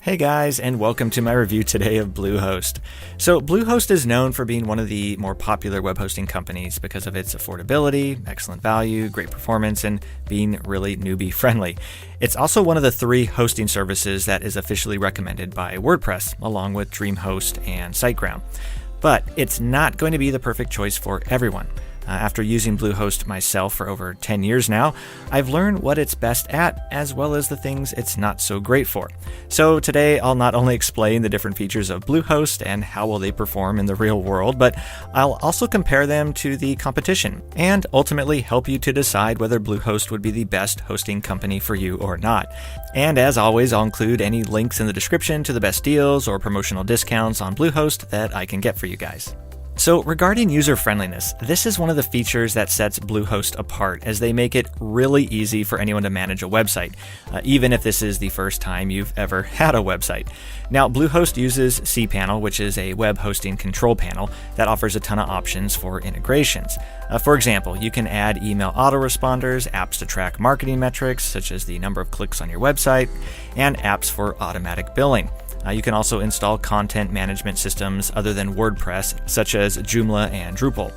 Hey guys, and welcome to my review today of Bluehost. So Bluehost is known for being one of the more popular web hosting companies because of its affordability, excellent value, great performance, and being really newbie friendly. It's also one of the 3 hosting services that is officially recommended by WordPress, along with Dreamhost and Siteground. But it's not going to be the perfect choice for everyone. After using Bluehost myself for over 10 years now, I've learned what it's best at, as well as the things it's not so great for. So today, I'll not only explain the different features of Bluehost and how will they perform in the real world, but I'll also compare them to the competition, and ultimately help you to decide whether Bluehost would be the best hosting company for you or not. And as always, I'll include any links in the description to the best deals or promotional discounts on Bluehost that I can get for you guys. So regarding user friendliness, this is one of the features that sets Bluehost apart, as they make it really easy for anyone to manage a website, even if this is the first time you've ever had a website. Now, Bluehost uses cPanel, which is a web hosting control panel that offers a ton of options for integrations. For example, you can add email autoresponders, apps to track marketing metrics, such as the number of clicks on your website, and apps for automatic billing. You can also install content management systems other than WordPress, such as Joomla and Drupal.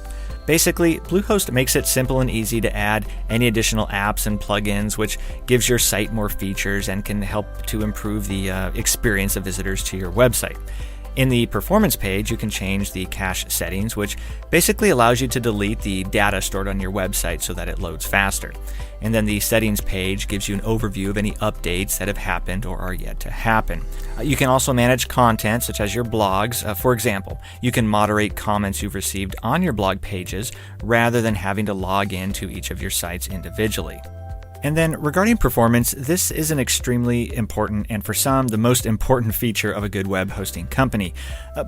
Basically, Bluehost makes it simple and easy to add any additional apps and plugins, which gives your site more features and can help to improve the experience of visitors to your website. In the performance page, you can change the cache settings, which basically allows you to delete the data stored on your website so that it loads faster. And then the settings page gives you an overview of any updates that have happened or are yet to happen. You can also manage content, such as your blogs. For example, you can moderate comments you've received on your blog pages rather than having to log into each of your sites individually. And then regarding performance, this is an extremely important, and for some, the most important feature of a good web hosting company.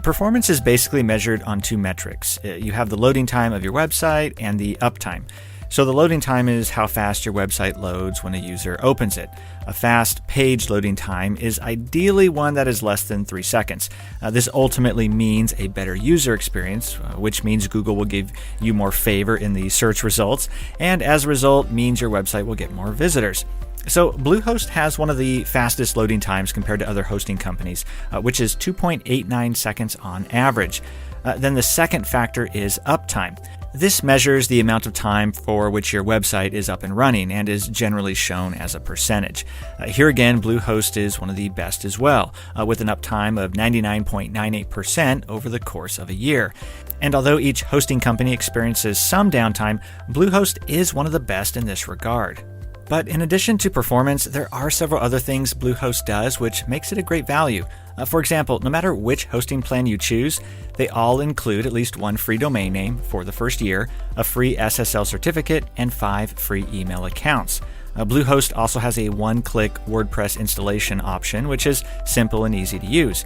Performance is basically measured on 2 metrics. You have the loading time of your website and the uptime. So the loading time is how fast your website loads when a user opens it. A fast page loading time is ideally one that is less than 3 seconds. This ultimately means a better user experience, which means Google will give you more favor in the search results, and as a result means your website will get more visitors. So Bluehost has one of the fastest loading times compared to other hosting companies, which is 2.89 seconds on average. Then the second factor is uptime. This measures the amount of time for which your website is up and running and is generally shown as a percentage. Here again, Bluehost is one of the best as well, with an uptime of 99.98% over the course of a year. And although each hosting company experiences some downtime, Bluehost is one of the best in this regard. But in addition to performance, there are several other things Bluehost does which makes it a great value. For example, no matter which hosting plan you choose, they all include at least 1 free domain name for the first year, a free SSL certificate, and 5 free email accounts. Bluehost also has a one-click WordPress installation option, which is simple and easy to use.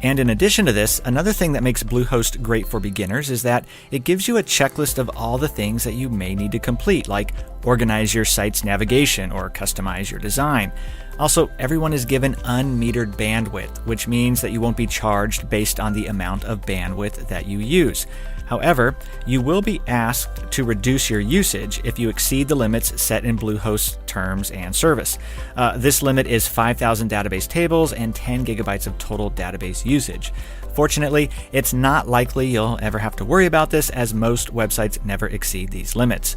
And in addition to this, another thing that makes Bluehost great for beginners is that it gives you a checklist of all the things that you may need to complete, like organize your site's navigation or customize your design. Also, everyone is given unmetered bandwidth, which means that you won't be charged based on the amount of bandwidth that you use. However, you will be asked to reduce your usage if you exceed the limits set in Bluehost's terms and service. This limit is 5,000 database tables and 10 gigabytes of total database usage. Fortunately, it's not likely you'll ever have to worry about this, as most websites never exceed these limits.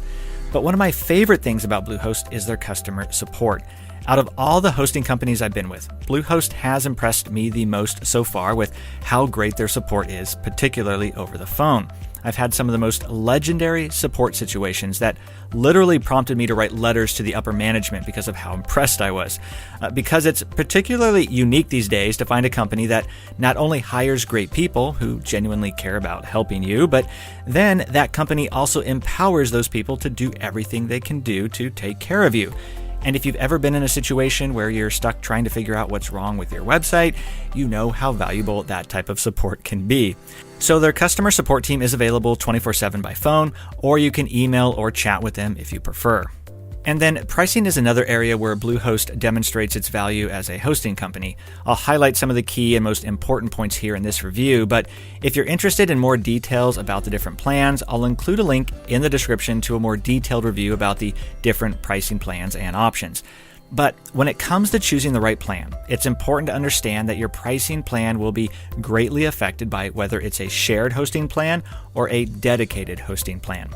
But one of my favorite things about Bluehost is their customer support. Out of all the hosting companies I've been with, Bluehost has impressed me the most so far with how great their support is, particularly over the phone. I've had some of the most legendary support situations that literally prompted me to write letters to the upper management because of how impressed I was. Because it's particularly unique these days to find a company that not only hires great people who genuinely care about helping you, but then that company also empowers those people to do everything they can do to take care of you. And if you've ever been in a situation where you're stuck trying to figure out what's wrong with your website, you know how valuable that type of support can be. So their customer support team is available 24/7 by phone, or you can email or chat with them if you prefer. And then pricing is another area where Bluehost demonstrates its value as a hosting company. I'll highlight some of the key and most important points here in this review, but if you're interested in more details about the different plans, I'll include a link in the description to a more detailed review about the different pricing plans and options. But when it comes to choosing the right plan, it's important to understand that your pricing plan will be greatly affected by whether it's a shared hosting plan or a dedicated hosting plan.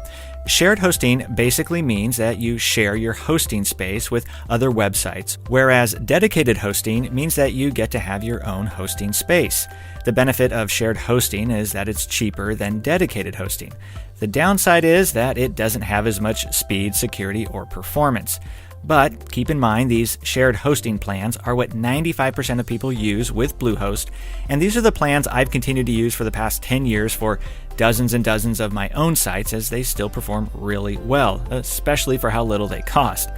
Shared hosting basically means that you share your hosting space with other websites, whereas dedicated hosting means that you get to have your own hosting space. The benefit of shared hosting is that it's cheaper than dedicated hosting. The downside is that it doesn't have as much speed, security, or performance. But keep in mind, these shared hosting plans are what 95% of people use with Bluehost, and these are the plans I've continued to use for the past 10 years for dozens and dozens of my own sites, as they still perform really well, especially for how little they cost.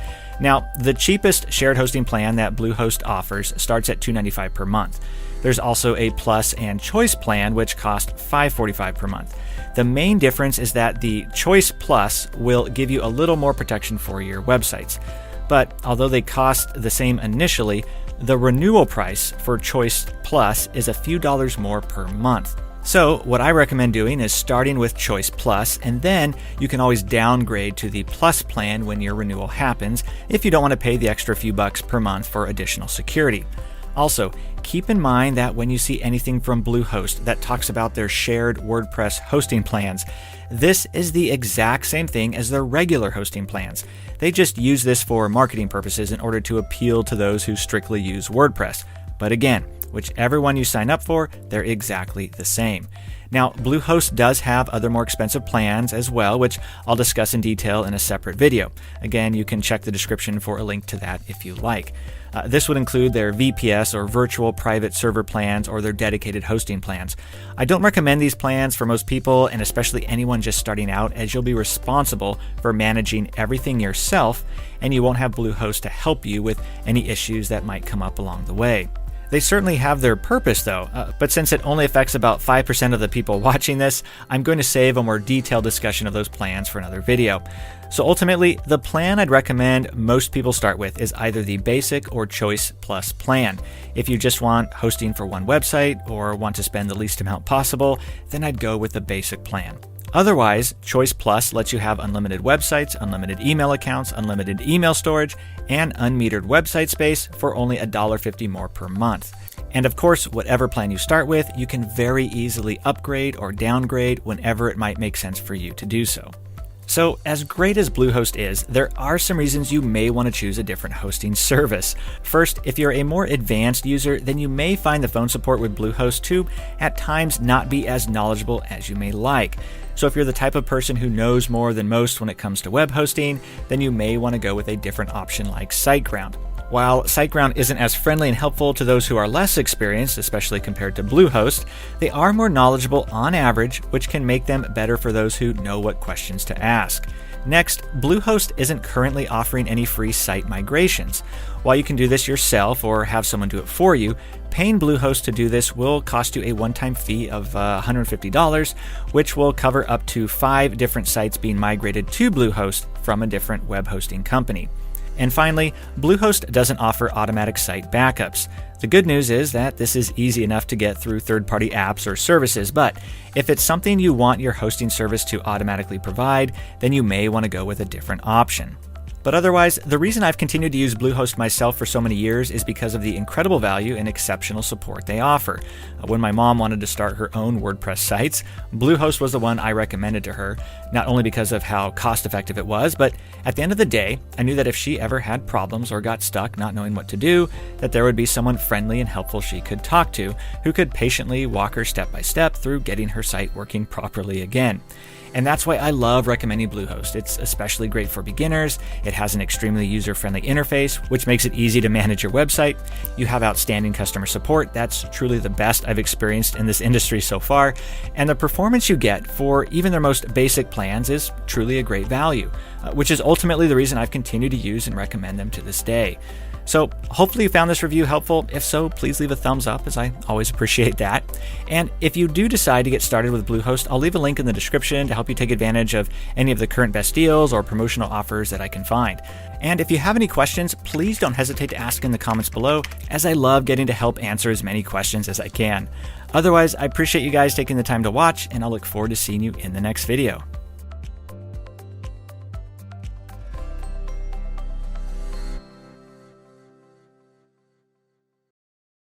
Now, the cheapest shared hosting plan that Bluehost offers starts at $295 per month. There's also a Plus and Choice plan, which cost $545 per month. The main difference is that the Choice Plus will give you a little more protection for your websites. But although they cost the same initially, the renewal price for Choice Plus is a few dollars more per month. So what I recommend doing is starting with Choice Plus, and then you can always downgrade to the Plus plan when your renewal happens if you don't want to pay the extra few bucks per month for additional security. Also, keep in mind that when you see anything from Bluehost that talks about their shared WordPress hosting plans, this is the exact same thing as their regular hosting plans. They just use this for marketing purposes in order to appeal to those who strictly use WordPress. But again, whichever one you sign up for, they're exactly the same. Now, Bluehost does have other more expensive plans as well, which I'll discuss in detail in a separate video. Again, you can check the description for a link to that if you like. This would include their VPS or virtual private server plans or their dedicated hosting plans. I don't recommend these plans for most people, and especially anyone just starting out, as you'll be responsible for managing everything yourself, and you won't have Bluehost to help you with any issues that might come up along the way. They certainly have their purpose though, but since it only affects about 5% of the people watching this, I'm going to save a more detailed discussion of those plans for another video. So ultimately, the plan I'd recommend most people start with is either the Basic or Choice Plus plan. If you just want hosting for one website or want to spend the least amount possible, then I'd go with the Basic plan. Otherwise, Choice Plus lets you have unlimited websites, unlimited email accounts, unlimited email storage, and unmetered website space for only $1.50 more per month. And of course, whatever plan you start with, you can very easily upgrade or downgrade whenever it might make sense for you to do so. So, as great as Bluehost is, there are some reasons you may want to choose a different hosting service. First, if you're a more advanced user, then you may find the phone support with Bluehost to, at times, not be as knowledgeable as you may like. So if you're the type of person who knows more than most when it comes to web hosting, then you may want to go with a different option like Siteground. While Siteground isn't as friendly and helpful to those who are less experienced, especially compared to Bluehost, they are more knowledgeable on average, which can make them better for those who know what questions to ask. Next, Bluehost isn't currently offering any free site migrations. While you can do this yourself or have someone do it for you, paying Bluehost to do this will cost you a one-time fee of $150, which will cover up to 5 different sites being migrated to Bluehost from a different web hosting company. And finally, Bluehost doesn't offer automatic site backups. The good news is that this is easy enough to get through third-party apps or services, but if it's something you want your hosting service to automatically provide, then you may want to go with a different option. But otherwise, the reason I've continued to use Bluehost myself for so many years is because of the incredible value and exceptional support they offer. When my mom wanted to start her own WordPress sites, Bluehost was the one I recommended to her, not only because of how cost-effective it was, but at the end of the day, I knew that if she ever had problems or got stuck not knowing what to do, that there would be someone friendly and helpful she could talk to, who could patiently walk her step by step through getting her site working properly again. And that's why I love recommending Bluehost. It's especially great for beginners. It has an extremely user-friendly interface, which makes it easy to manage your website. You have outstanding customer support. That's truly the best I've experienced in this industry so far. And the performance you get for even their most basic plans is truly a great value, which is ultimately the reason I've continued to use and recommend them to this day. So hopefully you found this review helpful. If so, please leave a thumbs up, as I always appreciate that. And if you do decide to get started with Bluehost, I'll leave a link in the description to help you take advantage of any of the current best deals or promotional offers that I can find. And if you have any questions, please don't hesitate to ask in the comments below, as I love getting to help answer as many questions as I can. Otherwise, I appreciate you guys taking the time to watch, and I'll look forward to seeing you in the next video.